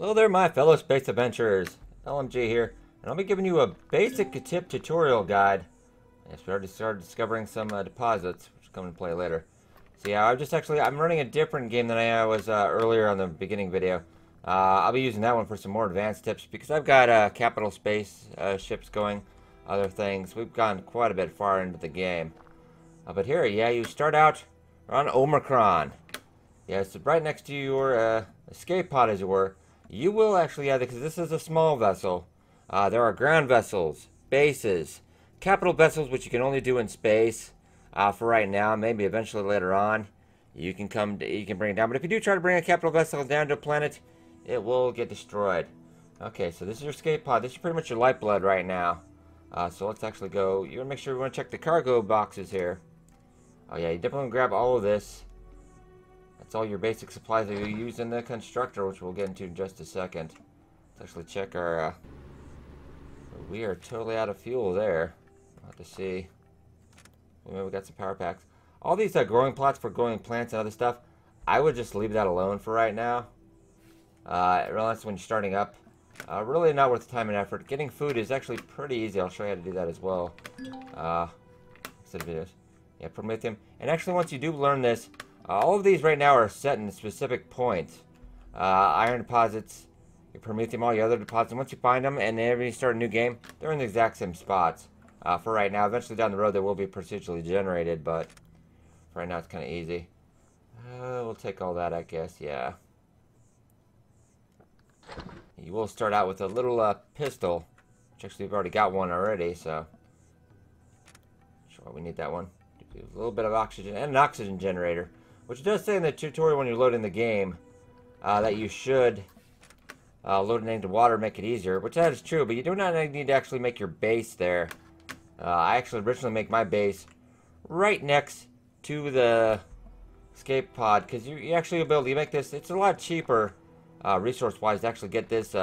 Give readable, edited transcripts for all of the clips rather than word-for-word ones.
Hello there, my fellow space adventurers. LMG here, and I'll be giving you a basic tip tutorial guide. Yes, we already started discovering some deposits, which will come into play later. So yeah, I'm running a different game than I was earlier on the beginning video. I'll be using that one for some more advanced tips because I've got capital space ships going, other things. We've gone quite a bit far into the game. But here, yeah, you start out on Omicron. Yeah, it's right next to your escape pod, as it were. You will actually, yeah, because this is a small vessel. There are ground vessels, bases, capital vessels, which you can only do in space for right now. Maybe eventually later on, you can bring it down. But if you do try to bring a capital vessel down to a planet, it will get destroyed. Okay, so this is your escape pod. This is pretty much your lifeblood right now. So let's actually go. You want to make sure we want to check the cargo boxes here. Oh yeah, you definitely want to grab all of this. That's all your basic supplies that you use in the constructor, which we'll get into in just a second. Let's actually check our... we are totally out of fuel there. We'll have to see. Maybe we got some power packs. All these growing plots for growing plants and other stuff, I would just leave that alone for right now. Unless when you're starting up. Really not worth the time and effort. Getting food is actually pretty easy. I'll show you how to do that as well. Instead of videos. Yeah, Promethium. And actually, once you do learn this, all of these right now are set in a specific point. Iron deposits, your Promethium, all your other deposits. And once you find them, and then you start a new game, they're in the exact same spots. For right now, eventually down the road, they will be procedurally generated, but for right now, it's kind of easy. We'll take all that, I guess, yeah. You will start out with a little pistol, which actually we've already got one already, so sure we need that one. A little bit of oxygen and an oxygen generator, which does say in the tutorial when you're loading the game that you should load it into water, make it easier, which that is true, but you do not need to actually make your base there. I actually originally make my base right next to the escape pod, because you actually will be able to make this. It's a lot cheaper resource-wise to actually get this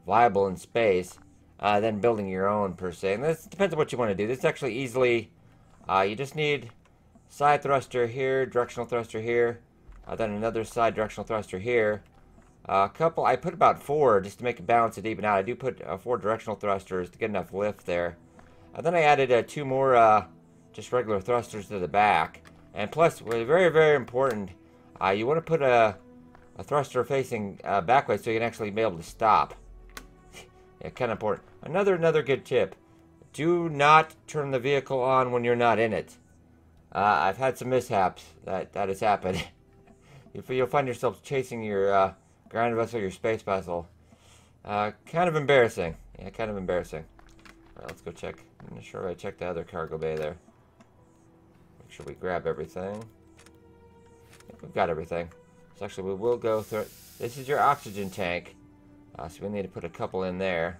viable in space than building your own, per se. And this depends on what you want to do. This is actually easily... you just need side thruster here, directional thruster here, then another side directional thruster here. I put about 4 just to make it balance it even out. I do put 4 directional thrusters to get enough lift there. Then I added 2 more just regular thrusters to the back. And plus, very, very important, you want to put a thruster facing back way so you can actually be able to stop. Yeah, kind of important. Another good tip. Do not turn the vehicle on when you're not in it. I've had some mishaps that has happened. You'll find yourself chasing your ground vessel, your space vessel. Kind of embarrassing. Yeah, kind of embarrassing. Alright, let's go check. I'm not sure I checked the other cargo bay there. Make sure we grab everything. I think we've got everything. So actually, we will go through it. This is your oxygen tank. So we need to put a couple in there.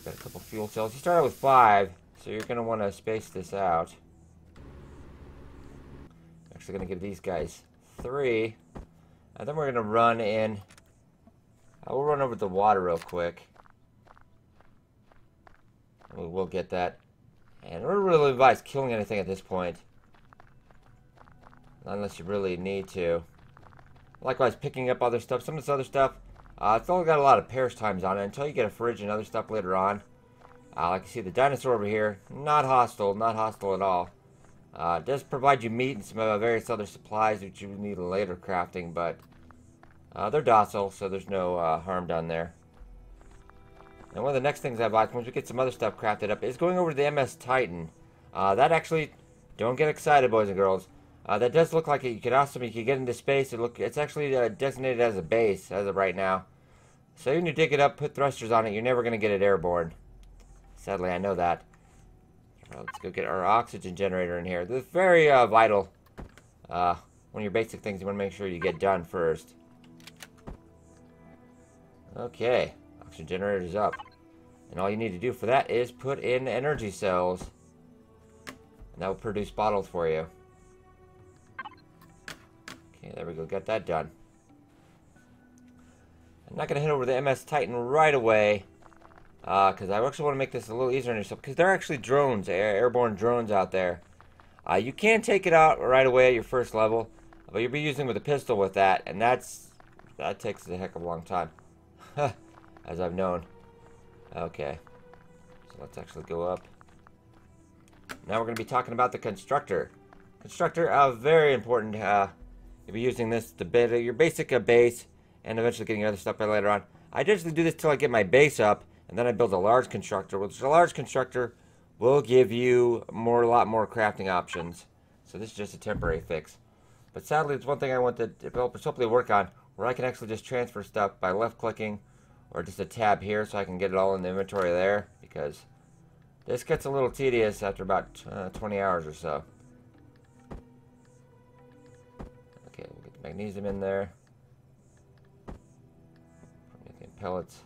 Got a couple fuel cells. You start out with 5, so you're going to want to space this out. Actually going to give these guys 3. And then we're going to run in. We'll run over the water real quick. And we will get that. And we're really advise killing anything at this point. Unless you really need to. Likewise, picking up other stuff. Some of this other stuff, it's all got a lot of pairs times on it until you get a fridge and other stuff later on. Like you see the dinosaur over here, not hostile at all. It does provide you meat and some various other supplies which you need later crafting, but they're docile, so there's no harm done there. And one of the next things I'd like, once we get some other stuff crafted up, is going over to the MS Titan. That actually, don't get excited, boys and girls. That does look like you could get into space. It's actually designated as a base as of right now. So when you dig it up, put thrusters on it, you're never going to get it airborne. Sadly, I know that. Let's go get our oxygen generator in here. This is very vital. One of your basic things you want to make sure you get done first. Okay, oxygen generator is up. And all you need to do for that is put in energy cells. And that will produce bottles for you. Okay, there we go. Got that done. I'm not going to head over to the MS Titan right away. Because I actually want to make this a little easier on yourself. Because there are actually drones, airborne drones out there. You can take it out right away at your first level. but you'll be using with a pistol with that, and that takes a heck of a long time, as I've known. Okay, so let's actually go up. Now we're going to be talking about the constructor. Constructor, very important. You'll be using this to build your basic base, and eventually getting other stuff by later on. I usually do this till I get my base up, and then I build a large constructor, which a large constructor will give you a lot more crafting options. So this is just a temporary fix. But sadly, it's one thing I want the developers hopefully work on, where I can actually just transfer stuff by left-clicking, or just a tab here, so I can get it all in the inventory there, because this gets a little tedious after about 20 hours or so. Okay, we'll get the magnesium in there. Promethean pellets.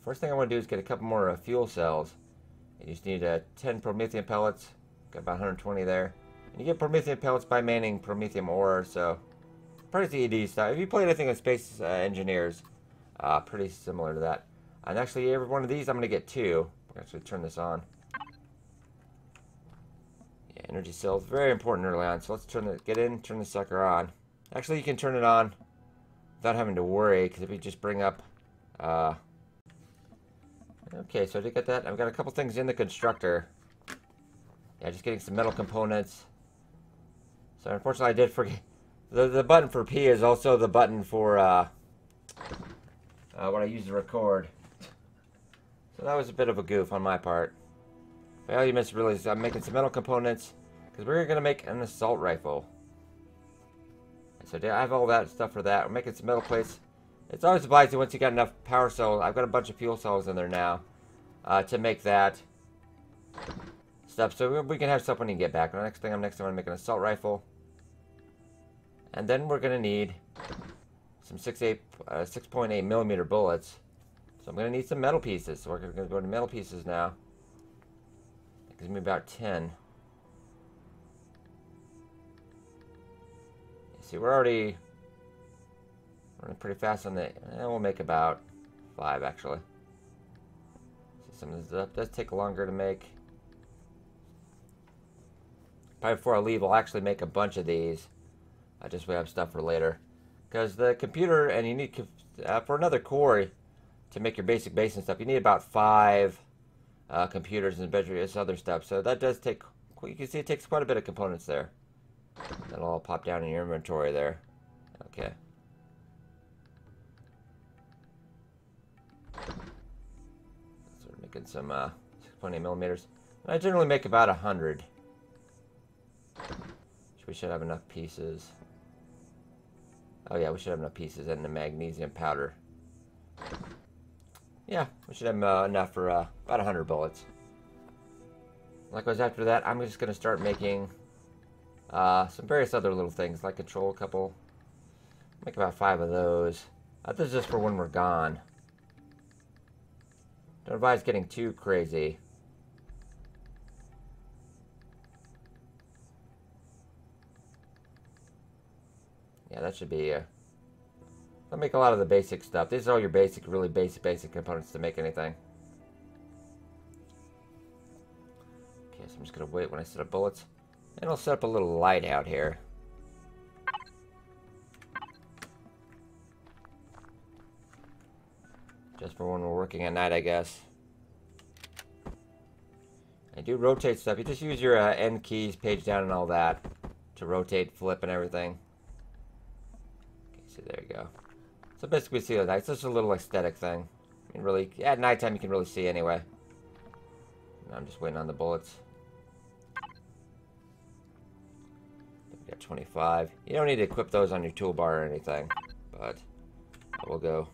First thing I want to do is get a couple more fuel cells. You just need 10 promethean pellets. Got about 120 there. And you get promethean pellets by mining promethean ore, so pretty easy stuff. If you play anything with Space Engineers, pretty similar to that. And actually, every one of these I'm going to get 2. We'll actually turn this on. Yeah, energy cells, very important early on. So let's turn the sucker on. Actually, you can turn it on without having to worry, because if you just bring up, okay, so to get that, I've got a couple things in the constructor. Yeah, just getting some metal components. So unfortunately, I did forget. The button for P is also the button for when I use to record. So that was a bit of a goof on my part. But all you missed really is I'm making some metal components, because we're going to make an assault rifle. So I have all that stuff for that. We're making some metal plates. It's always advised once you got enough power cells. I've got a bunch of fuel cells in there now to make that stuff. So we can have stuff when you get back. The next thing I'm going to make an assault rifle. And then we're going to need some 6.8 millimeter bullets. So I'm going to need some metal pieces. So we're going to go to metal pieces now. That gives me about 10. You see, we're running pretty fast on the... we'll make about 5, actually. See, some of this stuff does take longer to make. Probably before I leave, I'll actually make a bunch of these. Just we have stuff for later. Because the computer, and you need... for another core, to make your basic base and stuff, you need about 5 computers and various other stuff. So that does take... You can see it takes quite a bit of components there. That'll all pop down in your inventory there. Okay. So we're making some 6.8 millimeters. And I generally make about 100. We should have enough pieces. Oh yeah, we should have enough pieces and the magnesium powder. Yeah, we should have enough for about 100 bullets. Likewise, after that, I'm just going to start making some various other little things, like control a couple. Make about 5 of those. This is just for when we're gone. Don't advise getting too crazy. Yeah, that should be... I'll make a lot of the basic stuff. These are all your basic, really basic components to make anything. Okay, so I'm just going to wait when I set up bullets. And I'll set up a little light out here. Just for when we're working at night, I guess. I do rotate stuff. You just use your N keys, page down and all that to rotate, flip, and everything. There you go. So basically, see the night. It's just a little aesthetic thing. I mean, really, at nighttime you can really see anyway. Now I'm just waiting on the bullets. We got 25. You don't need to equip those on your toolbar or anything, but we'll go.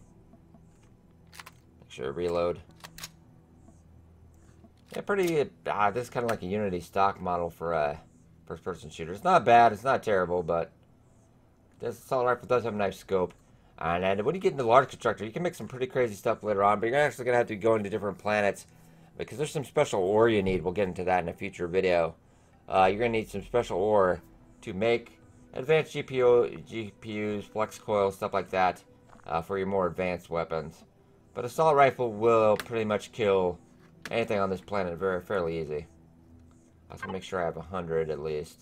Make sure to reload. Yeah, pretty. This is kind of like a Unity stock model for a first-person shooter. It's not bad. It's not terrible, but this assault rifle does have a nice scope. And when you get into the large constructor, you can make some pretty crazy stuff later on, but you're actually going to have to go into different planets because there's some special ore you need. We'll get into that in a future video. You're going to need some special ore to make advanced GPUs, flex coils, stuff like that for your more advanced weapons. But assault rifle will pretty much kill anything on this planet fairly easy. I was going to make sure I have 100 at least.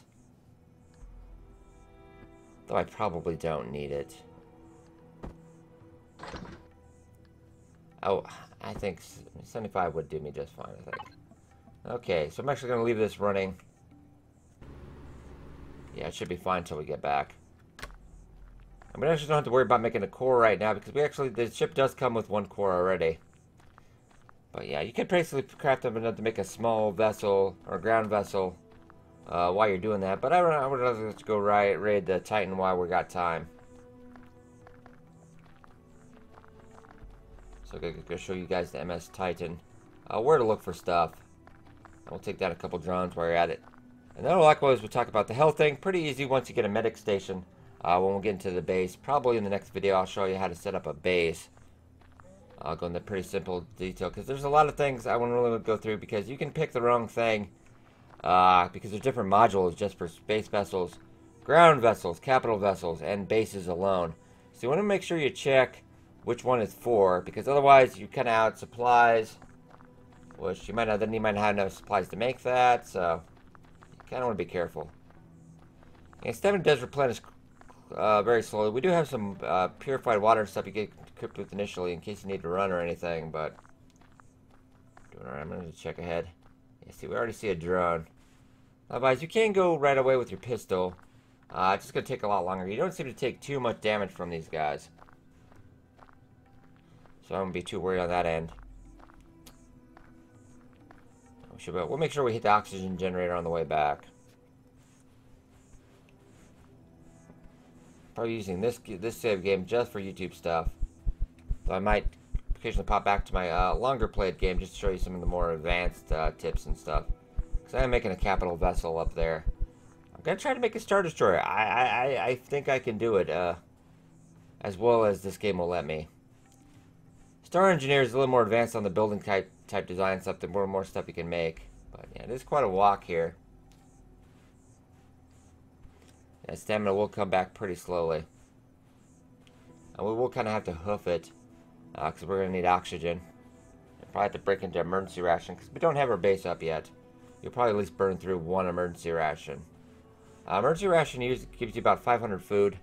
Though I probably don't need it. Oh, I think 75 would do me just fine, I think. Okay, so I'm actually going to leave this running. Yeah, it should be fine until we get back. I mean, I actually don't have to worry about making a core right now because the ship does come with one core already. But yeah, you could basically craft them enough to make a small vessel or ground vessel while you're doing that. But I would rather just go raid the Titan while we got time. So I'm going to show you guys the MS Titan. Where to look for stuff. And we'll take down a couple drones while you're at it. And then likewise, we'll talk about the health thing. Pretty easy once you get a medic station. When we get into the base. Probably in the next video, I'll show you how to set up a base. I'll go into pretty simple detail. Because there's a lot of things I wouldn't really go through. Because you can pick the wrong thing. Because there's different modules just for space vessels, ground vessels, capital vessels, and bases alone. So you want to make sure you check which one is for. Because otherwise, you kind of out supplies. Which you might not, then you might not have enough supplies to make that. So you kind of want to be careful. And stamina does replenish very slowly. We do have some purified water and stuff you get equipped with initially in case you need to run or anything, but doing alright. I'm going to check ahead. Yeah, see, we already see a drone. Otherwise, you can go right away with your pistol. It's just going to take a lot longer. You don't seem to take too much damage from these guys. So I won't be too worried on that end. We'll make sure we hit the oxygen generator on the way back. Probably using this save game just for YouTube stuff. So I might occasionally pop back to my longer played game just to show you some of the more advanced tips and stuff. Because I am making a capital vessel up there. I'm going to try to make a Star Destroyer. I think I can do it as well as this game will let me. Star Engineer is a little more advanced on the building type design stuff. The more stuff you can make. But yeah, it is quite a walk here. Yeah, stamina will come back pretty slowly. And we will kind of have to hoof it. Because we're going to need oxygen. And probably have to break into emergency ration. Because we don't have our base up yet. You'll probably at least burn through one emergency ration. Emergency ration gives you about 500 food.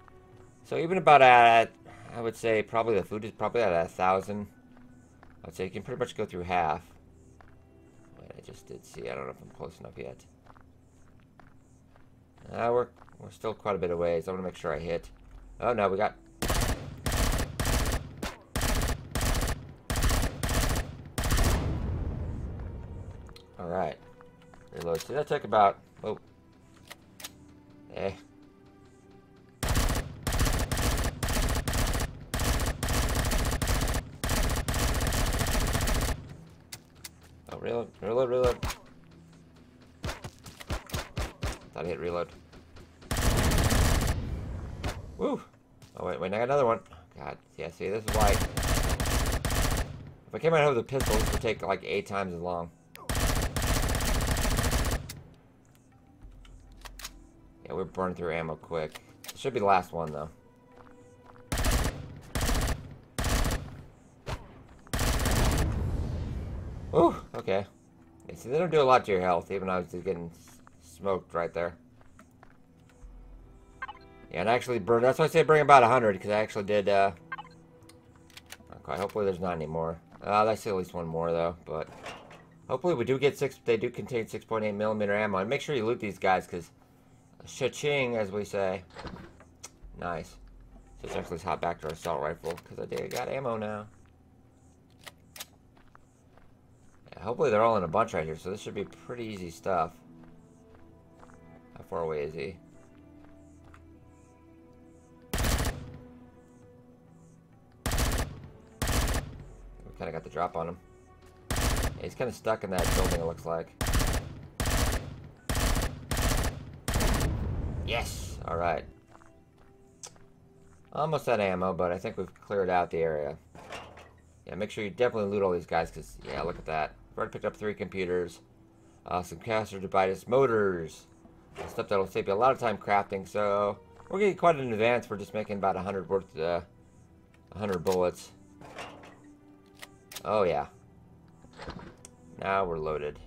So even about at, I would say, probably the food is probably at 1,000. I'd say you can pretty much go through half. Wait, I just did see. I don't know if I'm close enough yet. We're still quite a bit of ways. I want to make sure I hit. Oh no, we got. All right. Reload. See, that took about. Oh. Eh. Oh, reload. Thought I hit reload. Woo! Oh, wait, I got another one. God, yeah, see, this is why. If I came out with a pistol, this would take like 8 times as long. Yeah, we're burning through ammo quick. It should be the last one, though. Woo! Okay. Yeah, see, they don't do a lot to your health, even though I was just getting smoked right there. Yeah, and I actually burned. That's why I say bring about 100, because I actually did. Okay, hopefully there's not any more. I see at least one more though, but hopefully we do get 6. They do contain 6.8mm ammo, and make sure you loot these guys, because cha-ching, as we say. Nice. So let's actually hop back to our assault rifle, because I got ammo now. Yeah, hopefully they're all in a bunch right here, so this should be pretty easy stuff. How far away is he? Kind of got the drop on him. Yeah, he's kind of stuck in that building, it looks like. Yes! Alright. Almost out of ammo, but I think we've cleared out the area. Yeah, make sure you definitely loot all these guys, because, yeah, look at that. I've already picked up 3 computers. Some caster devices, motors. Stuff that'll save you a lot of time crafting, so we're getting quite in advance. We're just making about 100 worth, 100 bullets. Oh, yeah. Now we're loaded.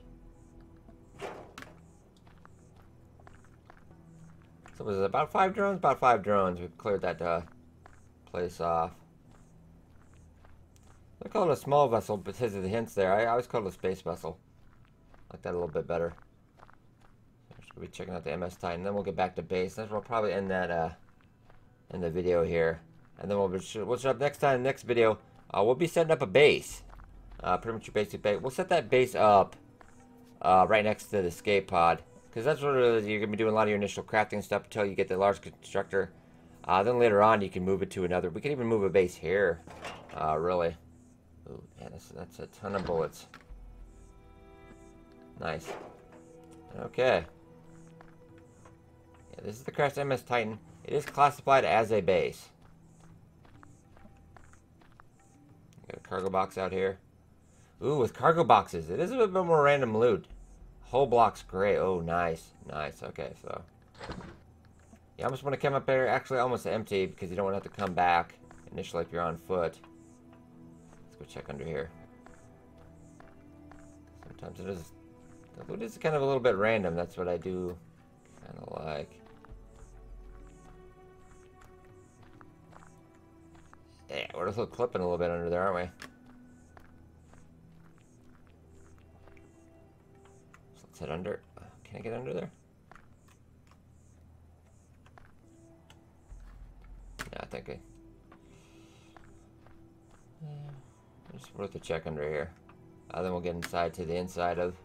So was it about 5 drones? About 5 drones. We've cleared that place off. I call it a small vessel because of the hints there. I always call it a space vessel. I like that a little bit better. We'll be checking out the MS Titan. Then we'll get back to base. Then we'll probably end that in the video here. And then we'll set up next time. Next video, we'll be setting up a base. Pretty much your basic base. We'll set that base up right next to the escape pod. Because that's what you're going to be doing a lot of your initial crafting stuff until you get the large constructor. Then later on, you can move it to another. We can even move a base here, really. Ooh, yeah, that's a ton of bullets. Nice. Okay. Yeah, this is the crashed MS Titan. It is classified as a base. Got a cargo box out here. Ooh, with cargo boxes, it is a bit more random loot. Whole block's gray. Oh, nice. Nice. Okay, so. You almost want to come up there, actually almost empty, because you don't want to have to come back initially if you're on foot. Let's go check under here. Sometimes it is. The loot is kind of a little bit random. That's what I do kind of like. Yeah, we're just clipping a little bit under there, aren't we? So let's head under. Can I get under there? Yeah, I think it's worth a check under here. Then we'll get inside to the inside of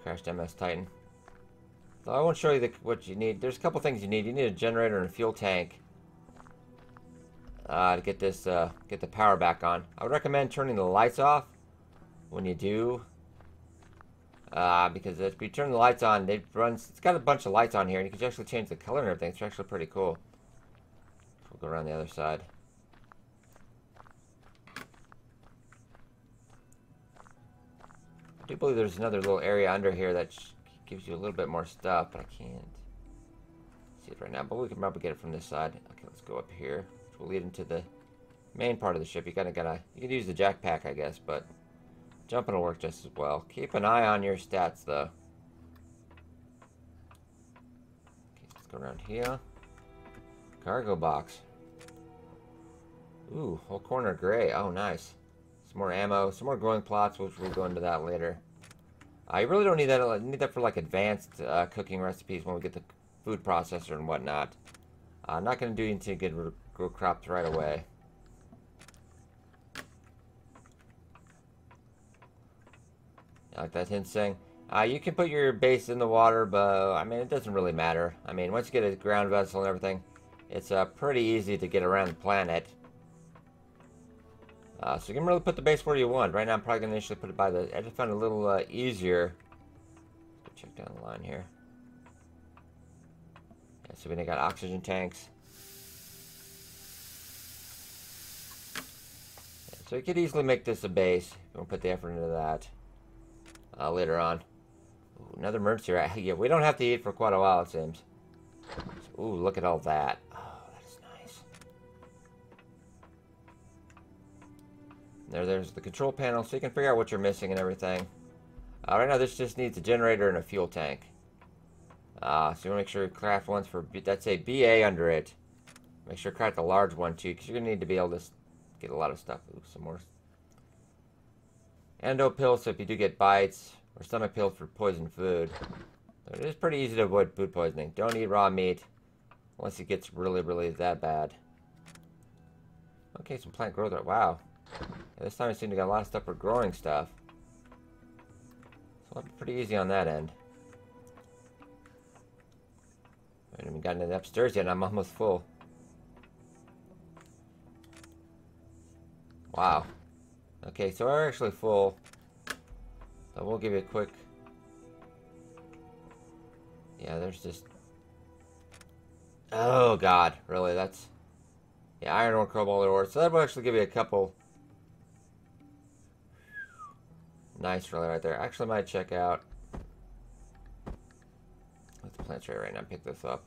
crashed MS Titan. So I won't show you what you need. There's a couple things you need. You need a generator and a fuel tank to get this get the power back on. I would recommend turning the lights off when you do, because if you turn the lights on, it's got a bunch of lights on here, and you can actually change the color and everything. It's actually pretty cool. We'll go around the other side. I do believe there's another little area under here that gives you a little bit more stuff, but I can't see it right now. But we can probably get it from this side. Okay, let's go up here, which will lead into the main part of the ship. You can use the jackpack, I guess, but jumping will work just as well. Keep an eye on your stats, though. Okay, let's go around here. Cargo box. Ooh, whole corner gray. Oh, nice. Some more ammo, some more growing plots, which we'll go into that later. You really don't need that. You need that for like advanced cooking recipes when we get the food processor and whatnot. Not going to do you until you get grow crops right away. Like that hint saying. You can put your base in the water, but I mean, it doesn't really matter. I mean, once you get a ground vessel and everything, it's pretty easy to get around the planet. So you can really put the base where you want. Right now, I'm probably going to initially put it by the... I just found it a little easier. Let's go check down the line here. Yeah, so we got oxygen tanks. Yeah, so you could easily make this a base. You won't put the effort into that later on. Ooh, another emergency, right? Yeah, we don't have to eat for quite a while, it seems. So, ooh, look at all that. There's the control panel, so you can figure out what you're missing and everything. Right now, this just needs a generator and a fuel tank. So you want to make sure you craft ones for, that's a BA under it. Make sure you craft a large one too, because you're going to need to be able to get a lot of stuff. Ooh, some more. Endo pills, so if you do get bites, or stomach pills for poisoned food. But it is pretty easy to avoid food poisoning. Don't eat raw meat, unless it gets really, really that bad. Okay, some plant growth. Wow. Yeah, this time I seem to got a lot of stuff for growing stuff. So I'll be pretty easy on that end. I haven't even gotten to the upstairs yet and I'm almost full. Wow. Okay, so we're actually full. So we'll give you a quick... Yeah, there's just... Oh god, really, that's... Yeah, iron ore, cobalt ore. So that will actually give you a couple... Nice, really, right there. Actually, I might check out. Let the plants right now. Pick this up.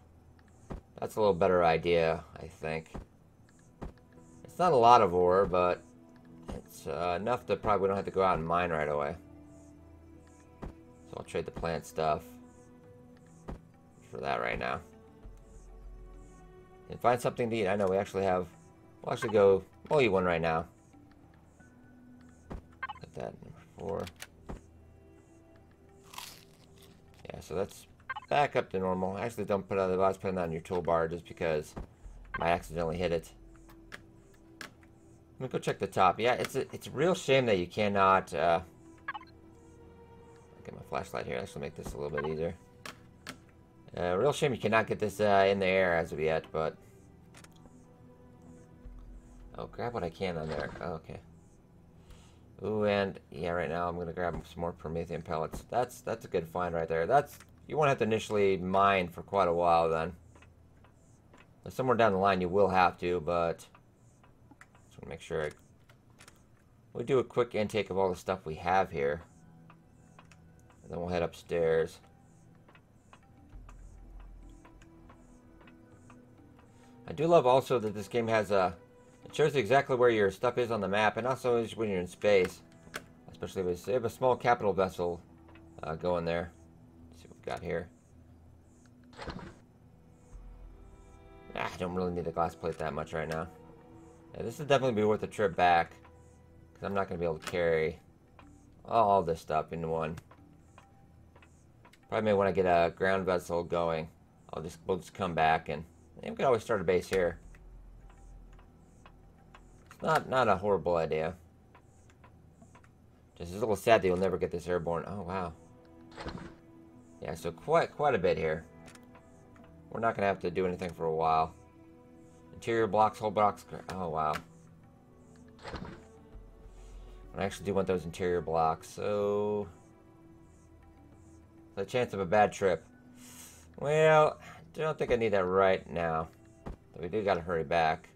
That's a little better idea, I think. It's not a lot of ore, but it's enough that probably we don't have to go out and mine right away. So I'll trade the plant stuff for that right now. and find something to eat. I know we actually have. We'll actually go. We'll eat one right now. Put that number 4. Yeah, so that's back up to normal. Actually, don't put other bots. Put it on your toolbar just because I might accidentally hit it. Let me go check the top. Yeah, it's a real shame that you cannot. Get my flashlight here. This will make this a little bit easier. Real shame you cannot get this in the air as of yet, but. Oh, grab what I can on there. Oh, okay. Ooh, and yeah, right now I'm gonna grab some more Promethean pellets. That's a good find right there. You won't have to initially mine for quite a while then. But somewhere down the line you will have to, but just wanna make sure we do a quick intake of all the stuff we have here. And then we'll head upstairs. I do love also that this game has a it shows you exactly where your stuff is on the map, and also when you're in space. Especially if you have a small capital vessel going there. Let's see what we've got here. I don't really need the glass plate that much right now. Yeah, this would definitely be worth a trip back, because I'm not going to be able to carry all this stuff into one. Probably when I get a ground vessel going, we'll just come back, and we can always start a base here. Not a horrible idea. Just a little sad that you'll never get this airborne. Oh wow. Yeah, so quite a bit here. We're not gonna have to do anything for a while. Interior blocks, whole blocks. Oh wow. I actually do want those interior blocks. So the chance of a bad trip. Well, I don't think I need that right now. But we do gotta hurry back.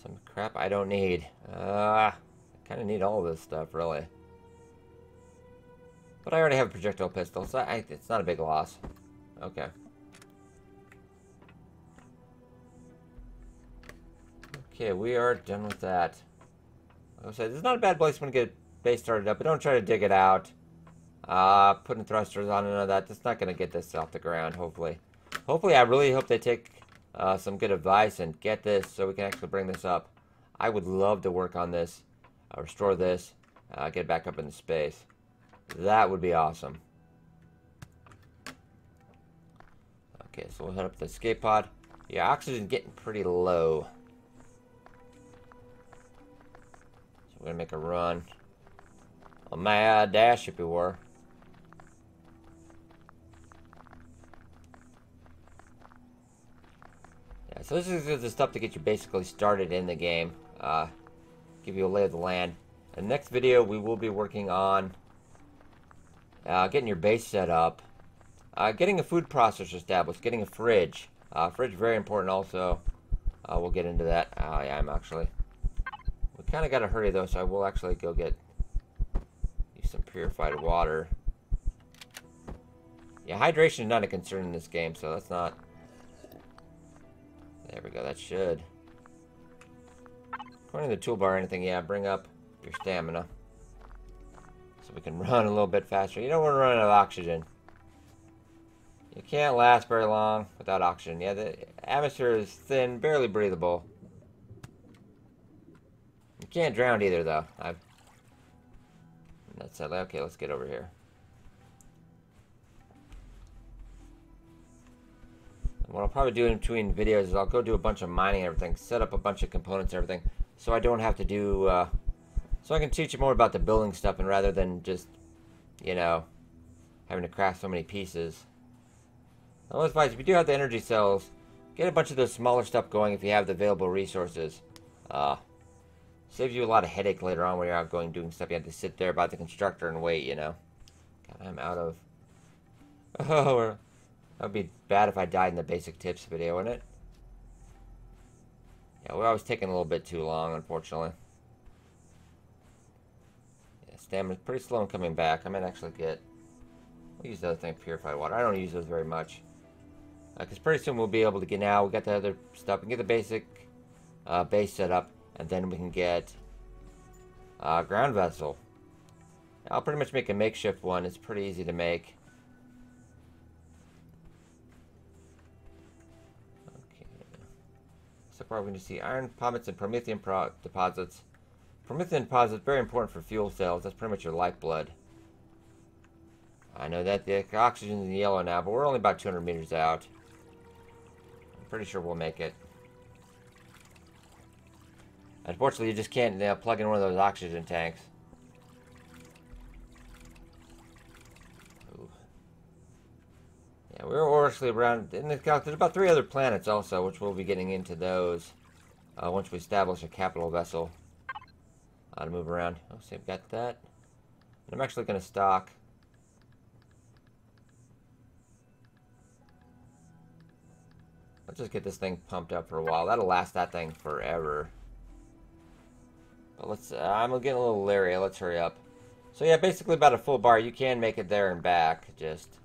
Some crap I don't need. I kind of need all this stuff, really. But I already have a projectile pistol, so it's not a big loss. Okay. Okay, we are done with that. Like I said, this is not a bad place when you get base started up, but don't try to dig it out. Putting thrusters on none of that. That's not going to get this off the ground, hopefully. Hopefully, I really hope they take some good advice and get this so we can actually bring this up. I would love to work on this, restore this, get it back up into space. That would be awesome. Okay, so we'll head up to the escape pod. Yeah, oxygen's getting pretty low. So we're going to make a run. A mad dash, if you were. Yeah, so this is the stuff to get you basically started in the game. Give you a lay of the land. In the next video, we will be working on getting your base set up. Getting a food processor established. Getting a fridge. Fridge very important also. We'll get into that. Yeah, I'm actually... We kind of got to hurry though, so I will actually go get... some purified water. Yeah, hydration is not a concern in this game, so that's not... There we go, that should... According to the toolbar or anything, yeah, bring up your stamina. So we can run a little bit faster. You don't want to run out of oxygen. You can't last very long without oxygen. Yeah, the atmosphere is thin, barely breathable. You can't drown either, though. That's it. Okay, let's get over here. And what I'll probably do in between videos is I'll go do a bunch of mining and everything, set up a bunch of components and everything, so I don't have to do, so I can teach you more about the building stuff, and rather than just, you know, having to craft so many pieces. I'll advise, if you do have the energy cells, get a bunch of those smaller stuff going if you have the available resources. Saves you a lot of headache later on when you're out going doing stuff. You have to sit there by the constructor and wait, you know. God, I'm out of... Oh, that would be bad if I died in the basic tips video, wouldn't it? Yeah, we're always taking a little bit too long, unfortunately. Yeah, stamina's pretty slow in coming back. I might actually get... We'll use the other thing, purified water. I don't use those very much. Because pretty soon we'll be able to get now. We got the other stuff. We can get the basic base set up. And then we can get ground vessel. I'll pretty much make a makeshift one. It's pretty easy to make. Okay. So far, we're going to see iron pommets and promethium deposits. Promethium deposits very important for fuel cells. That's pretty much your lifeblood. I know that the oxygen's in yellow now, but we're only about 200 meters out. I'm pretty sure we'll make it. Unfortunately, you just can't plug in one of those oxygen tanks. Ooh. Yeah, we're actually around in the galaxy. There's about 3 other planets also, which we'll be getting into those once we establish a capital vessel to move around. Oh, see, I've got that. And I'm actually going to stock. Let's just get this thing pumped up for a while. That'll last that thing forever. But let's, I'm getting a little leery. Let's hurry up. So yeah, basically about a full bar. You can make it there and back. Just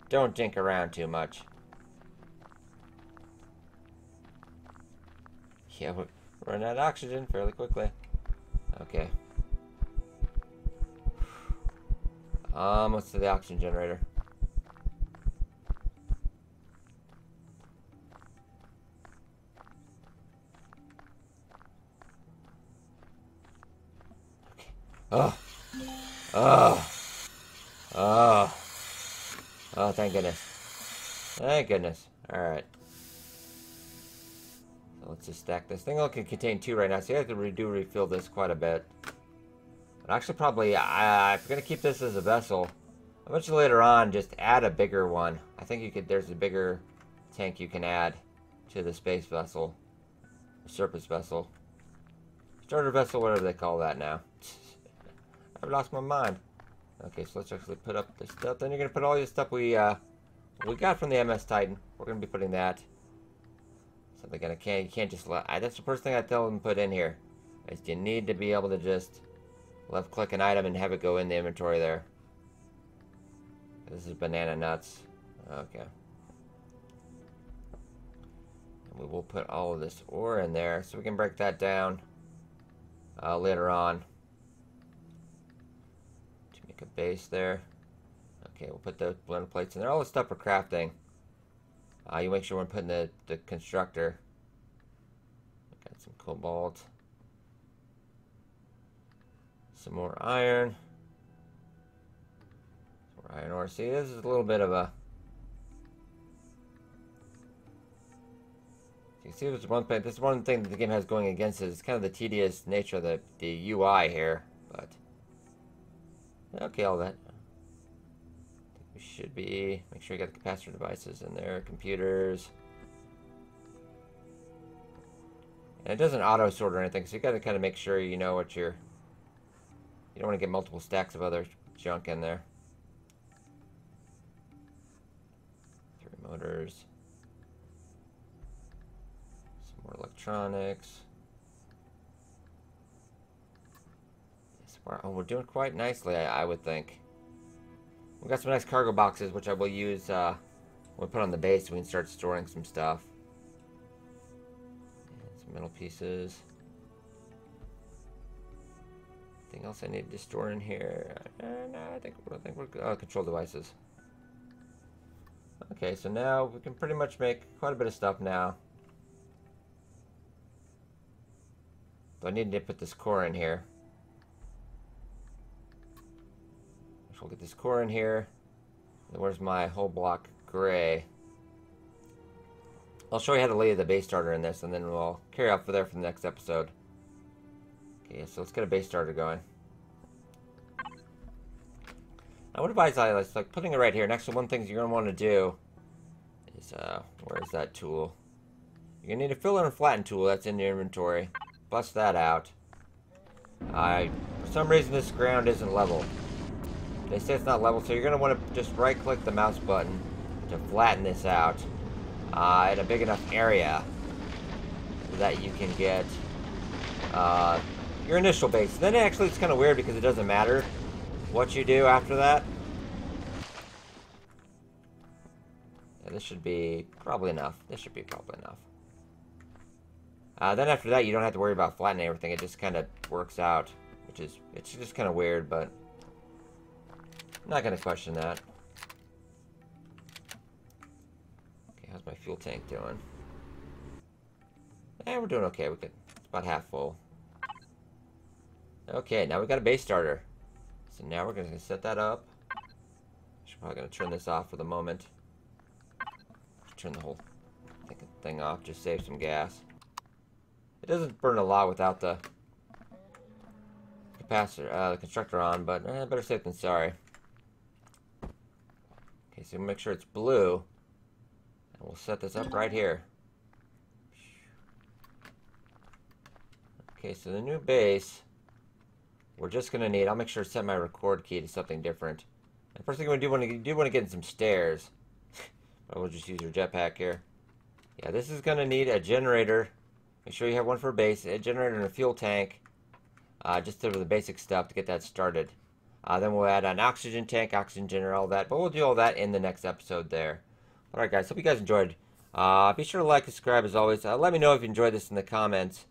don't dink around too much. Yeah, we're running out of oxygen fairly quickly. Okay. Let's do the oxygen generator. Oh. Oh. Oh. Oh, thank goodness. Thank goodness. Alright. So let's just stack this. Thing can contain 2 right now, so you have to refill this quite a bit. But actually, probably, I'm going to keep this as a vessel. Eventually, later on, just add a bigger one. I think you could, there's a bigger tank you can add to the space vessel. Surface vessel. Starter vessel, whatever they call that now. I've lost my mind. Okay, so let's actually put up this stuff. Then you're gonna put all your stuff we got from the MS Titan. We're gonna be putting that. So they're gonna you can't just let. That's the first thing I tell them to put in here. Is you need to be able to just left click an item and have it go in the inventory there. This is banana nuts. Okay. And we will put all of this ore in there so we can break that down later on. A base there. Okay, we'll put the blender plates in there. All the stuff for crafting. You make sure we're putting the constructor. Got some cobalt. Some more iron. Some more iron ore. See, this is a little bit of a... You can see this is one thing. This is one thing that the game has going against it. It's kind of the tedious nature of the UI here, but... Okay, all that. I think we should be... Make sure you got the capacitor devices in there. Computers. And it doesn't auto-sort or anything, so you got to kind of make sure you know what you're... You don't want to get multiple stacks of other junk in there. 3 motors. Some more electronics. Oh, we're doing quite nicely, I would think. We've got some nice cargo boxes, which I will use when we put on the base. We can start storing some stuff. And some metal pieces. Anything else I need to store in here? No, I think we're good. Oh, control devices. Okay, so now we can pretty much make quite a bit of stuff now. So I need to put this core in here. We'll get this core in here. Where's my whole block gray? I'll show you how to lay the base starter in this, and then we'll carry out for there for the next episode. Okay, so let's get a base starter going. I would advise like putting it right here. Next to one thing you're gonna want to do is where's that tool? You're gonna need a filler and flatten tool that's in your inventory. Bust that out. For some reason this ground isn't level. They say it's not level, so you're going to want to just right-click the mouse button to flatten this out in a big enough area so that you can get your initial base. Then actually it's kind of weird because it doesn't matter what you do after that. Yeah, this should be probably enough. This should be probably enough. Then after that, you don't have to worry about flattening everything. It just kind of works out, which is, it's just kind of weird, but I'm not going to question that. Okay, how's my fuel tank doing? We're doing okay. It's about half full. Okay, now we've got a base starter. So now we're going to set that up. I'm probably going to turn this off for the moment. Turn the whole thing off, just save some gas. It doesn't burn a lot without the capacitor, the constructor on, but better safe than sorry. Okay, so make sure it's blue, and we'll set this up right here. Okay, so the new base, we're just gonna need. I'll make sure to set my record key to something different. And first thing we do want to get in some stairs. But we'll just use your jetpack here. Yeah, this is gonna need a generator. Make sure you have one for base, a generator and a fuel tank. Just for the basic stuff to get that started. Then we'll add an oxygen tank, oxygen generator, all that. But we'll do all that in the next episode there. Alright guys, hope you guys enjoyed. Be sure to like and subscribe as always. Let me know if you enjoyed this in the comments.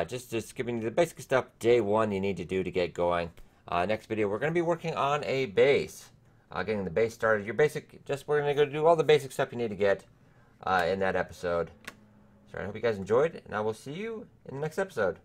Just giving you the basic stuff day one you need to do to get going. Next video, we're going to be working on a base. Getting the base started. We're going to go do all the basic stuff you need to get in that episode. So I hope you guys enjoyed, and I will see you in the next episode.